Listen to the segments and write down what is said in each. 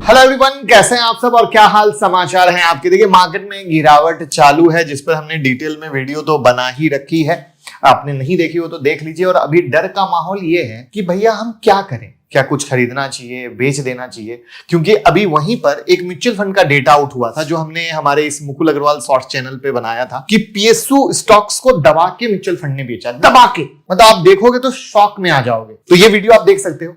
Hello everyone, कैसे हैं आप सब और क्या हाल समाचार हैं आपके। देखिए मार्केट में गिरावट चालू है जिस पर हमने डिटेल में वीडियो तो बना ही रखी है। आपने नहीं देखी हो तो देख लीजिए। और अभी डर का माहौल ये है कि भैया हम क्या करें, क्या कुछ खरीदना चाहिए, बेच देना चाहिए। क्योंकि अभी वहीं पर एक म्यूचुअल फंड का डेटा आउट हुआ था जो हमने हमारे इस मुकुल अग्रवाल शॉर्ट्स चैनल पे बनाया था कि पीएसयू स्टॉक्स को दबा के म्यूचुअल फंड ने बेचा, दबा के। मतलब आप देखोगे तो शॉक में आ जाओगे। तो ये वीडियो आप देख सकते हो।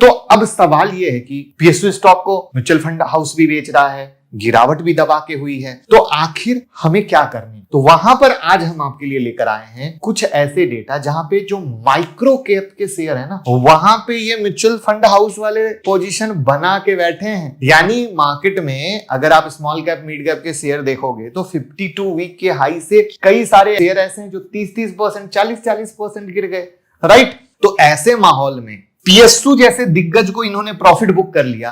तो अब सवाल यह है कि पीएसयू स्टॉक को म्यूचुअल फंड हाउस भी बेच रहा है, गिरावट भी दबा के हुई है, तो आखिर हमें क्या करनी। तो वहां पर आज हम आपके लिए लेकर आए हैं कुछ ऐसे डेटा जहां पे जो माइक्रो कैप के शेयर है ना, वहां पे ये म्यूचुअल फंड हाउस वाले पोजीशन बना के बैठे हैं। यानी मार्केट में अगर आप स्मॉल कैप मिड कैप के शेयर देखोगे तो 52 वीक के हाई से कई सारे शेयर ऐसे हैं जो 30-30%, 40-40% गिर गए, राइट। तो ऐसे माहौल में पीएसयू जैसे दिग्गज को इन्होंने प्रॉफिट बुक कर लिया,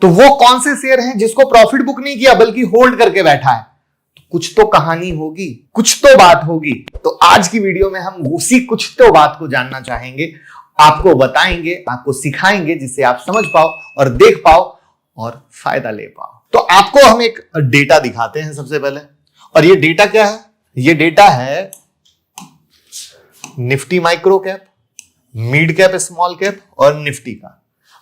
तो वो कौन से शेयर हैं जिसको प्रॉफिट बुक नहीं किया बल्कि होल्ड करके बैठा है। तो कुछ तो कहानी होगी, कुछ तो बात होगी। तो आज की वीडियो में हम उसी कुछ तो बात को जानना चाहेंगे, आपको बताएंगे, आपको सिखाएंगे, जिससे आप समझ पाओ और देख पाओ और फायदा ले पाओ। तो आपको हम एक डेटा दिखाते हैं सबसे पहले। और ये डेटा क्या है? ये डेटा है Nifty micro cap, mid cap, small cap और निफ्टी का।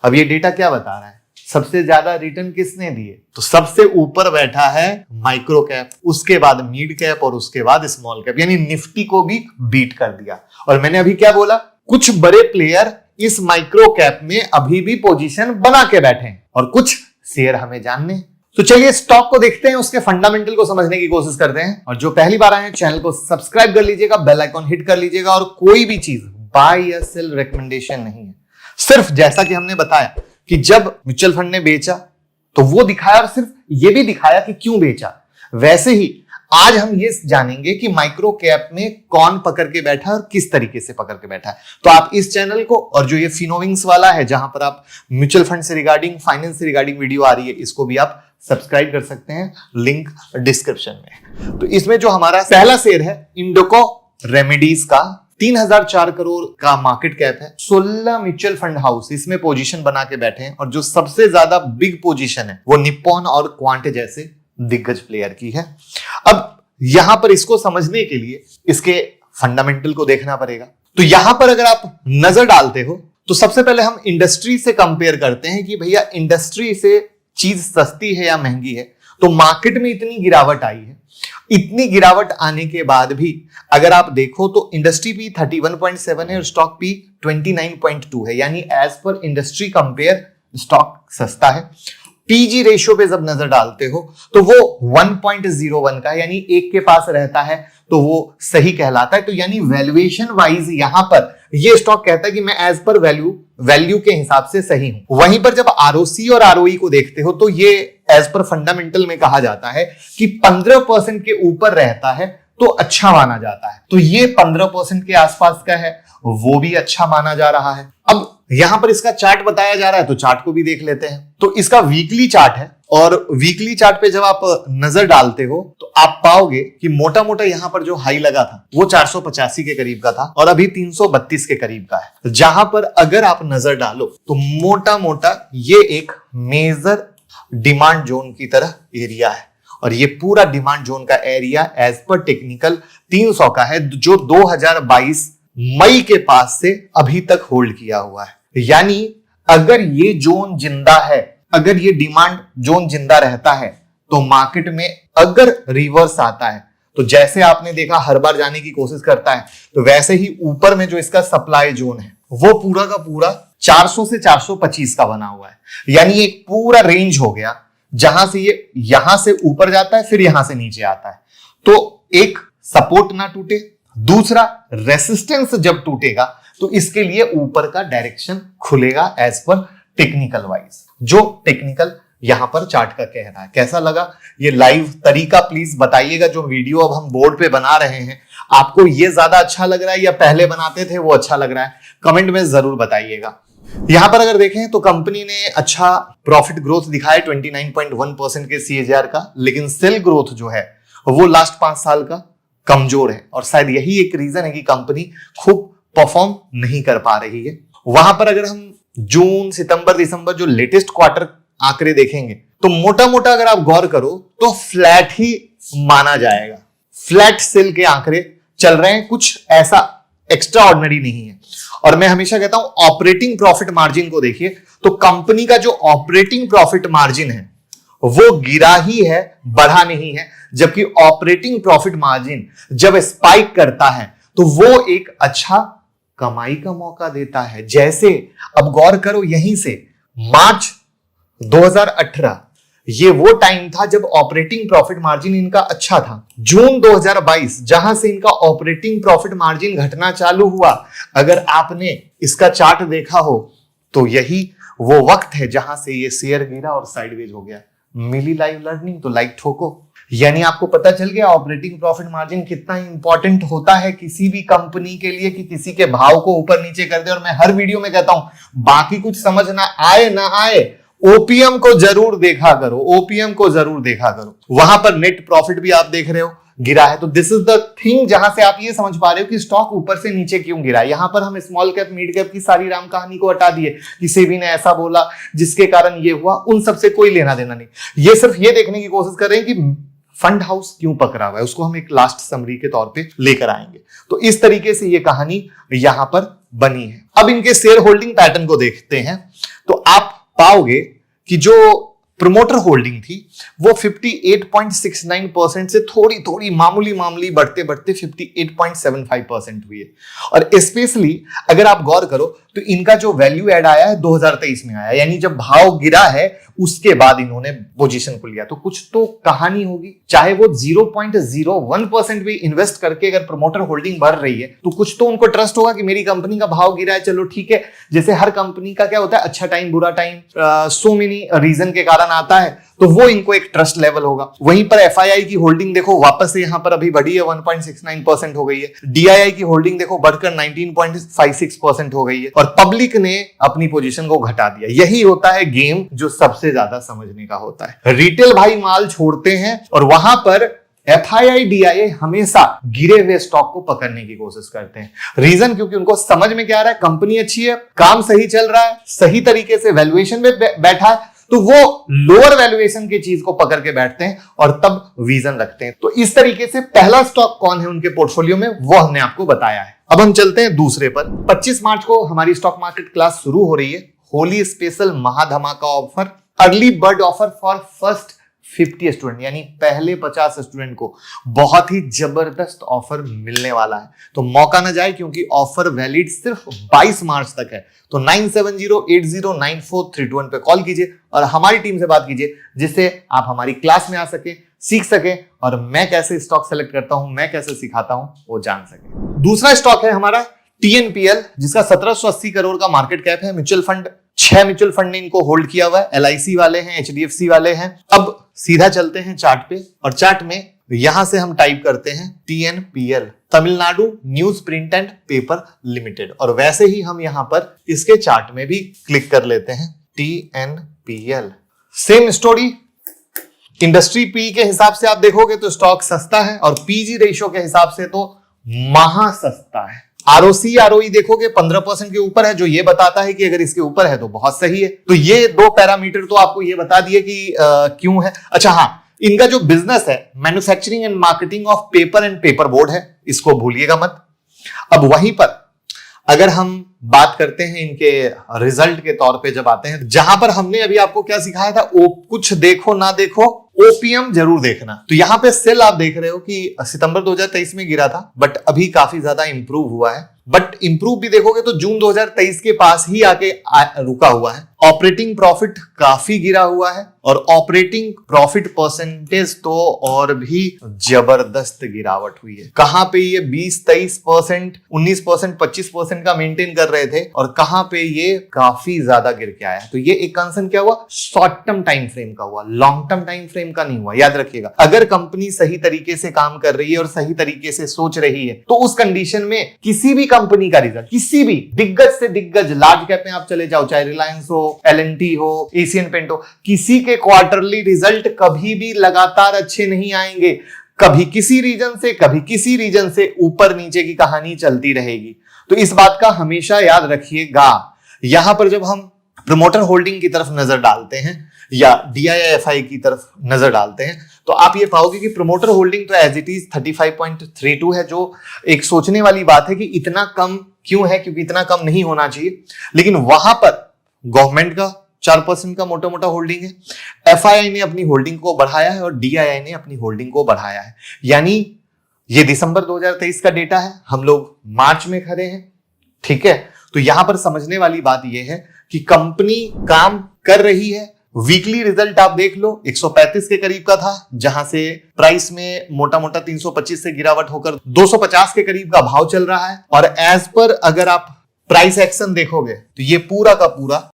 अब ये डेटा क्या बता रहा है? सबसे ज्यादा रिटर्न किसने दिए? तो सबसे ऊपर बैठा है माइक्रो कैप, उसके बाद मिड कैप और उसके बाद स्मॉल कैप, यानी निफ्टी को भी बीट कर दिया। और मैंने अभी क्या बोला? कुछ बड़े प्लेयर इस माइक्रो कैप में अभी भी पोजीशन बना के बैठे हैं और कुछ शेयर हमें जानने। तो चलिए स्टॉक को देखते हैं, उसके फंडामेंटल को समझने की कोशिश करते हैं। और जो पहली बार आए हैं चैनल को सब्सक्राइब कर लीजिएगा, बेल आइकॉन हिट कर लीजिएगा। और कोई भी चीज बाय या सेल रिकमेंडेशन नहीं है, सिर्फ जैसा कि हमने बताया कि जब म्यूचुअल फंड ने बेचा तो वो दिखाया और सिर्फ ये भी दिखाया कि क्यों बेचा। वैसे ही आज हम ये जानेंगे कि माइक्रो कैप में कौन पकड़ के बैठा है और किस तरीके से पकड़ के बैठा है। तो आप इस चैनल को और जो ये फिनोविंग्स वाला है जहां पर आप म्यूचुअल फंड से रिगार्डिंग, फाइनेंस से रिगार्डिंग वीडियो आ रही है, इसको भी आप सब्सक्राइब कर सकते हैं, लिंक डिस्क्रिप्शन में। तो इसमें जो हमारा पहला शेयर है इंडोको रेमेडीज का, 3004 करोड़ का मार्केट कैप है, 16 म्यूचुअल फंड हाउस इसमें पोजीशन बना के बैठे हैं। और जो सबसे ज्यादा बिग पोजीशन है वो निप्पॉन और क्वांट जैसे दिग्गज प्लेयर की है। अब यहां पर इसको समझने के लिए इसके फंडामेंटल को देखना पड़ेगा। तो यहां पर अगर आप नजर डालते हो तो सबसे पहले हम इंडस्ट्री से कंपेयर करते हैं कि भैया इंडस्ट्री से चीज सस्ती है या महंगी है। तो मार्केट में इतनी गिरावट आई है, इतनी गिरावट आने के बाद भी अगर आप देखो तो इंडस्ट्री पी 31.7 है और स्टॉक पी 29.2 है, यानी as per industry compare stock सस्ता है। पीजी रेशियो पे जब नजर डालते हो तो वो 1.01 का, यानी एक के पास रहता है तो वो सही कहलाता है। तो यानी वैल्यूएशन वाइज यहां पर ये स्टॉक कहता है कि मैं एज पर वैल्यू के हिसाब से सही हूं। वहीं पर जब आरओसी और आरओई को देखते हो तो ये एज पर फंडामेंटल में कहा जाता है कि 15% के ऊपर रहता है तो अच्छा माना जाता है। तो ये 15% के आसपास का है, वो भी अच्छा माना जा रहा है। अब यहां पर इसका चार्ट बताया जा रहा है तो चार्ट को भी देख लेते हैं। तो इसका वीकली चार्ट है और वीकली चार्ट पे जब आप नजर डालते हो तो आप पाओगे कि मोटा मोटा यहां पर जो हाई लगा था वो 485 के करीब का था और अभी 332 के करीब का है। जहां पर अगर आप नजर डालो तो मोटा मोटा ये एक मेजर डिमांड जोन की तरह एरिया है। और ये पूरा डिमांड जोन का एरिया एज पर टेक्निकल 300 का है, जो 2022 मई के पास से अभी तक होल्ड किया हुआ है। यानी अगर ये जोन जिंदा है, अगर ये डिमांड जोन जिंदा रहता है तो मार्केट में अगर रिवर्स आता है तो जैसे आपने देखा हर बार जाने की कोशिश करता है, तो वैसे ही ऊपर में जो इसका सप्लाई जोन है वो पूरा का पूरा 400 से 425 का बना हुआ है। यानी एक पूरा रेंज हो गया जहां से ये यहां से ऊपर जाता है फिर यहां से नीचे आता है। तो एक सपोर्ट ना टूटे, दूसरा रेसिस्टेंस जब टूटेगा तो इसके लिए ऊपर का डायरेक्शन खुलेगा एज पर टेक्निकल वाइज, जो टेक्निकल यहां पर चार्ट का कह रहा है। कैसा लगा ये लाइव तरीका प्लीज बताइएगा। जो वीडियो अब हम बोर्ड पे बना रहे हैं आपको ये ज्यादा अच्छा लग रहा है या पहले बनाते थे वो अच्छा लग रहा है? कमेंट में जरूर बताइएगा। यहां पर अगर देखें तो कंपनी ने अच्छा प्रॉफिट ग्रोथ दिखाया 29.1% के सीएजीआर का, लेकिन सेल ग्रोथ जो है वो लास्ट 5 साल का कमजोर है और शायद यही एक रीजन है कि कंपनी खूब परफॉर्म नहीं कर पा रही है। वहां पर अगर हम जून, सितंबर, दिसंबर जो लेटेस्ट क्वार्टर आंकड़े देखेंगे तो मोटा मोटा अगर आप गौर करो तो फ्लैट ही माना जाएगा। फ्लैट सेल के आंकड़े चल रहे हैं, कुछ ऐसा एक्स्ट्रा ऑर्डिनरी नहीं है। और मैं हमेशा कहता हूं ऑपरेटिंग प्रॉफिट मार्जिन को देखिए तो कंपनी का जो ऑपरेटिंग प्रॉफिट मार्जिन है वो गिरा ही है, बढ़ा नहीं है। जबकि ऑपरेटिंग प्रॉफिट मार्जिन जब स्पाइक करता है तो वो एक अच्छा कमाई का मौका देता है। जैसे अब गौर करो, यहीं से मार्च 2018 ये वो टाइम था जब ऑपरेटिंग प्रॉफिट मार्जिन इनका अच्छा था। जून 2022 जहां से इनका ऑपरेटिंग प्रॉफिट मार्जिन घटना चालू हुआ, अगर आपने इसका चार्ट देखा हो तो यही वो वक्त है जहां से ये शेयर गिरा और साइडवेज हो गया। मिली लाइव लर्निंग तो लाइक ठोको। यानी आपको पता चल गया ऑपरेटिंग प्रॉफिट मार्जिन कितना इंपॉर्टेंट होता है किसी भी कंपनी के लिए कि किसी के भाव को ऊपर नीचे कर दे। और मैं हर वीडियो में कहता हूं बाकी कुछ समझ ना आए ओपीएम को जरूर देखा करो, ओपीएम को जरूर देखा करो। वहां पर नेट प्रॉफिट भी आप देख रहे हो गिरा है। तो दिस इज द थिंग जहां से आप ये समझ पा रहे हो कि स्टॉक ऊपर से नीचे क्यों गिरा है। यहां पर हम स्मॉल कैप मिड कैप की सारी राम कहानी को हटा दिए कि सेबी ने ऐसा बोला जिसके कारण ये हुआ, उन सबसे कोई लेना देना नहीं। ये सिर्फ ये देखने की कोशिश कर रहे हैं कि फंड हाउस क्यों पकड़ा हुआ है, उसको हम एक लास्ट समरी के तौर पे लेकर आएंगे। तो इस तरीके से ये कहानी यहां पर बनी है। अब इनके शेयर होल्डिंग पैटर्न को देखते हैं तो आप पाओगे कि जो प्रमोटर होल्डिंग थी वो 58.69% से थोड़ी थोड़ी मामूली बढ़ते बढ़ते 58.75% हुई है। और स्पेशली अगर आप गौर करो तो इनका जो वैल्यू एड आया है 2023 में आया, यानी जब भाव गिरा है उसके बाद इन्होंने पोजीशन को लिया। तो कुछ तो कहानी होगी, चाहे वो 0.01% भी इन्वेस्ट करके अगर प्रमोटर होल्डिंग बढ़ रही है तो कुछ तो उनको ट्रस्ट होगा कि मेरी कंपनी का भाव गिरा है, चलो ठीक है। जैसे हर कंपनी का क्या होता है, अच्छा टाइम बुरा टाइम सो मेनी रीजन के कारण आता है, तो वो इनको एक ट्रस्ट लेवल होगा। वहीं पर एफआईआई की होल्डिंग देखो वापस से यहां पर अभी बढ़ी है, 1.69% हो गई है। डीआईआई की होल्डिंग देखो बढ़कर 19.56% हो गई है। और पब्लिक ने अपनी पोजीशन को घटा दिया। यही होता है गेम जो सबसे ज्यादा समझने का होता है। रिटेल भाई माल छोड़ते हैं और वहां पर एफआईआई डीआईआई हमेशा गिरे हुए स्टॉक को पकड़ने की कोशिश करते हैं। रीजन क्योंकि उनको समझ में क्या आ रहा है, कंपनी अच्छी है, काम सही चल रहा है, सही तरीके से वैल्यूएशन में बैठा है, तो वो लोअर वैल्यूएशन की चीज को पकड़ के बैठते हैं और तब विजन रखते हैं। तो इस तरीके से पहला स्टॉक कौन है उनके पोर्टफोलियो में वो हमने आपको बताया है। अब हम चलते हैं दूसरे पर। 25 मार्च को हमारी स्टॉक मार्केट क्लास शुरू हो रही है। होली स्पेशल महाधमाका offer, early bird offer for first 50 student, यानी पहले 50 स्टूडेंट को बहुत ही जबरदस्त ऑफर मिलने वाला है। तो मौका ना जाए क्योंकि ऑफर वैलिड सिर्फ 22 मार्च तक है। तो 9708094321 पे कॉल कीजिए और हमारी टीम से बात कीजिए जिससे आप हमारी क्लास में आ सके, सीख सके और मैं कैसे स्टॉक सेलेक्ट करता हूं, मैं कैसे सिखाता हूं वो जान सके। दूसरा स्टॉक है हमारा टीएनपीएल जिसका 1780 करोड़ का मार्केट कैप है। म्यूचुअल फंड 6 म्यूचुअल फंड ने इनको होल्ड किया हुआ है। एलआईसी वाले हैं, एचडीएफसी वाले हैं। अब सीधा चलते हैं चार्ट पे और चार्ट में यहां से हम टाइप करते हैं TNPL, Tamil Nadu news print and paper limited. और वैसे ही हम यहां पर इसके चार्ट में भी क्लिक कर लेते हैं TNPL. Same story, industry P के हिसाब से आप देखोगे तो स्टॉक सस्ता है और पीजी रेशियो के हिसाब से तो महा सस्ता है। आरओसी आरओई देखोगे 15% के ऊपर है, जो ये बताता है कि अगर इसके ऊपर है तो बहुत सही है। तो ये दो पैरामीटर तो आपको ये बता दिए कि क्यों है। अच्छा हाँ, इनका जो बिजनेस है manufacturing and marketing of paper and paper board है, इसको भूलिएगा मत। अब वहीं पर अगर हम बात करते हैं इनके रिजल्ट के तौर पे जब आते हैं, जहां पर हमने अभी आपको क्या सिखाया था, कुछ देखो ना देखो ओपीएम जरूर देखना। तो यहां पे सेल आप देख रहे हो कि सितंबर 2023 में गिरा था बट अभी काफी ज्यादा इंप्रूव हुआ है। बट इंप्रूव भी देखोगे तो जून 2023 के पास ही आके रुका हुआ है। ऑपरेटिंग प्रॉफिट काफी गिरा हुआ है और ऑपरेटिंग प्रॉफिट परसेंटेज तो और भी जबरदस्त गिरावट हुई है। कहां पे ये 20-23%, 19%, 25% का मेंटेन कर रहे थे और कहां पे ये काफी ज्यादा गिर के आया। तो ये एक कंसर्न क्या हुआ, शॉर्ट टर्म टाइम फ्रेम का हुआ, लॉन्ग टर्म टाइम फ्रेम का नहीं हुआ। याद रखिएगा, अगर कंपनी सही तरीके से काम कर रही है और सही तरीके से सोच रही है तो उस कंडीशन में किसी भी कंपनी का रिजल्ट, किसी भी दिग्गज से दिग्गज लार्ज कैप में आप चले जाओ, चाहे रिलायंस हो, एलएनटी हो, एशियन पेंट हो, किसी के क्वार्टरली रिजल्ट कभी भी लगातार अच्छे नहीं आएंगे। कभी किसी रीजन से, कभी किसी रीजन से ऊपर नीचे की कहानी चलती रहेगी। तो इस बात का हमेशा याद रखिएगा। यहां पर जब हम प्रमोटर होल्डिंग की तरफ नजर डालते हैं, या DIIFI की तरफ नजर डालते हैं तो आप ये पाओगे कि प्रोमोटर होल्डिंग तो एज इट इज 35.32 है, जो एक सोचने वाली बात है कि इतना कम क्यों है, क्योंकि इतना कम नहीं होना चाहिए। लेकिन वहां पर गवर्नमेंट का 4% का मोटा मोटा होल्डिंग है, FII ने अपनी होल्डिंग को बढ़ाया है और DII ने अपनी होल्डिंग को बढ़ाया है। यानी ये दिसंबर 2023 का डेटा है, हम लोग मार्च में खड़े हैं, ठीक है। तो यहां पर समझने वाली बात यह है कि कंपनी काम कर रही है। वीकली रिजल्ट आप देख लो, 135 के करीब का था, जहां से प्राइस में मोटा मोटा 325 से गिरावट होकर 250 के करीब का भाव चल रहा है। और एज पर अगर आप प्राइस एक्शन देखोगे तो ये पूरा का पूरा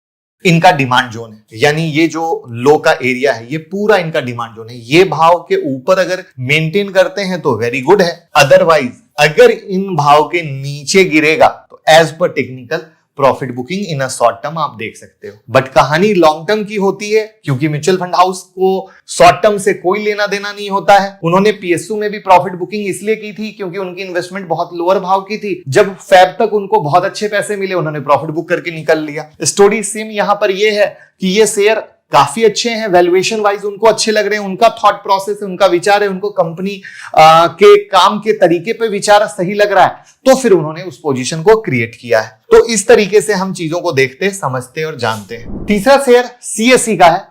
इनका डिमांड जोन है, यानी ये जो लो का एरिया है ये पूरा इनका डिमांड जोन है। ये भाव के ऊपर अगर मेंटेन करते हैं तो वेरी गुड है, अदरवाइज अगर इन भाव के नीचे गिरेगा तो एज पर technical profit booking in a short term आप देख सकते हो। बट कहानी लॉन्ग टर्म की होती है, क्योंकि म्यूचुअल फंड हाउस को शॉर्ट टर्म से कोई लेना देना नहीं होता है। उन्होंने PSU में भी प्रॉफिट बुकिंग इसलिए की थी क्योंकि उनकी इन्वेस्टमेंट बहुत लोअर भाव की थी। जब फेब तक उनको बहुत अच्छे पैसे मिले, उन्होंने प्रॉफिट बुक करके निकल लिया। स्टोरी सेम यहां पर यह है कि ये शेयर काफी अच्छे हैं, वैल्यूएशन वाइज उनको अच्छे लग रहे हैं, उनका थॉट प्रोसेस है, उनका विचार है, उनको कंपनी के काम के तरीके पे विचार सही लग रहा है, तो फिर उन्होंने उस पोजीशन को क्रिएट किया है। तो इस तरीके से हम चीजों को देखते, समझते और जानते हैं। तीसरा शेयर CSE का है।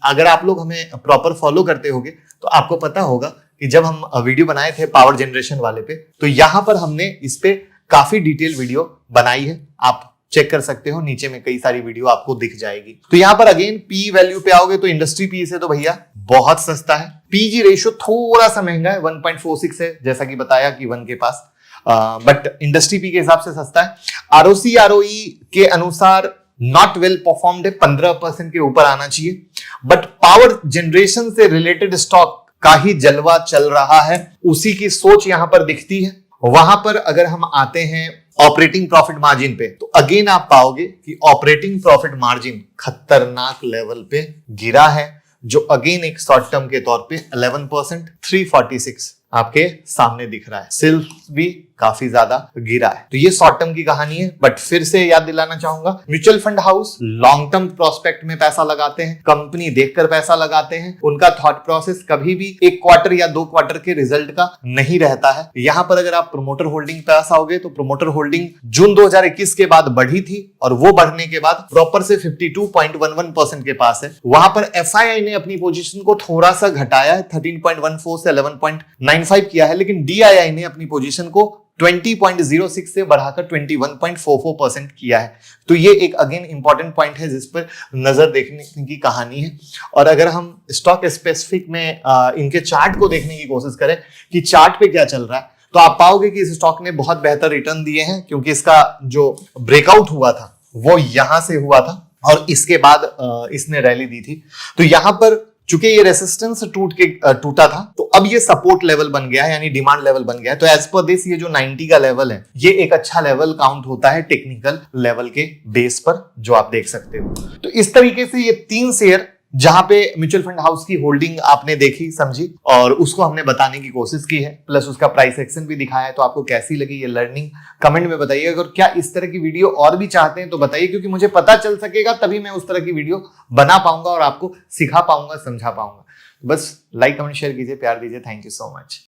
अगर आप लोग हमें प्रॉपर फॉलो करते होगे तो आपको पता होगा कि जब हम वीडियो बनाए थे पावर जनरेशन वाले पे, तो यहां पर हमने इस पे काफी डिटेल वीडियो बनाई है, आप चेक कर सकते हो, नीचे में कई सारी वीडियो आपको दिख जाएगी। तो यहां पर अगेन पी वैल्यू पे आओगे तो इंडस्ट्री पी से तो भैया बहुत सस्ता है। PG रेशियो थोड़ा सा महंगा है, 1.46 है, जैसा कि बताया कि 1 के पास, बट इंडस्ट्री पी के हिसाब से सस्ता है। ROC ROE के अनुसार नॉट वेल परफॉर्म्ड है, 15% के ऊपर आना चाहिए। बट पावर जनरेशन से रिलेटेड स्टॉक का ही जलवा चल रहा है, उसी की सोच यहां पर दिखती है। वहां पर अगर हम आते हैं ऑपरेटिंग प्रॉफिट मार्जिन पे, तो अगेन आप पाओगे कि ऑपरेटिंग प्रॉफिट मार्जिन खतरनाक लेवल पे गिरा है, जो अगेन एक शॉर्ट टर्म के तौर पे 11%, 346 आपके सामने दिख रहा है। सेल्स भी काफी ज्यादा गिरा है। तो ये शॉर्ट टर्म की कहानी है। बट फिर से याद दिलाना चाहूंगा, mutual fund house long term prospect में पैसा लगाते हैं, कंपनी देखकर पैसा लगाते हैं। उनका थॉट प्रोसेस कभी भी 1 क्वार्टर या 2 क्वार्टर के रिजल्ट का नहीं रहता है। यहां पर अगर आप प्रोमोटर होल्डिंग पे आओगे तो प्रोमोटर होल्डिंग जून 2021 के बाद बढ़ी थी, और वो बढ़ने के बाद प्रॉपर से 52.11% के पास है। वहां पर FII ने अपनी पोजीशन को थोड़ा सा घटाया है, 13.14 से 11.95 किया है, लेकिन DII ने अपनी पोजीशन को 20.06 से बढ़ाकर 21.44% किया है। तो ये एक अगेन इंपॉर्टेंट पॉइंट है जिस पर नजर देखने की कहानी है। और अगर हम स्टॉक स्पेसिफिक में इनके चार्ट को देखने की कोशिश करें कि चार्ट पे क्या चल रहा है, तो आप पाओगे कि इस स्टॉक ने बहुत बेहतर रिटर्न दिए हैं, क्योंकि इसका जो ब्रेकआउट हुआ था वो यहां से हुआ था और इसके बाद इसने रैली दी थी। तो यहां पर चूंकि ये रेसिस्टेंस टूटा था, तो अब ये सपोर्ट लेवल बन गया है, यानी डिमांड लेवल बन गया है। तो एज पर दिस ये जो 90 का लेवल है, ये एक अच्छा लेवल काउंट होता है टेक्निकल लेवल के बेस पर, जो आप देख सकते हो। तो इस तरीके से ये 3 शेयर जहां पे म्यूचुअल फंड हाउस की होल्डिंग आपने देखी, समझी और उसको हमने बताने की कोशिश की है, प्लस उसका प्राइस एक्शन भी दिखाया है। तो आपको कैसी लगी ये लर्निंग कमेंट में बताइए। अगर क्या इस तरह की वीडियो और भी चाहते हैं तो बताइए, क्योंकि मुझे पता चल सकेगा, तभी मैं उस तरह की वीडियो बना पाऊंगा और आपको सिखा पाऊंगा, समझा पाऊंगा। बस लाइक कमेंट शेयर कीजिए, प्यार दीजिए। Thank you so much.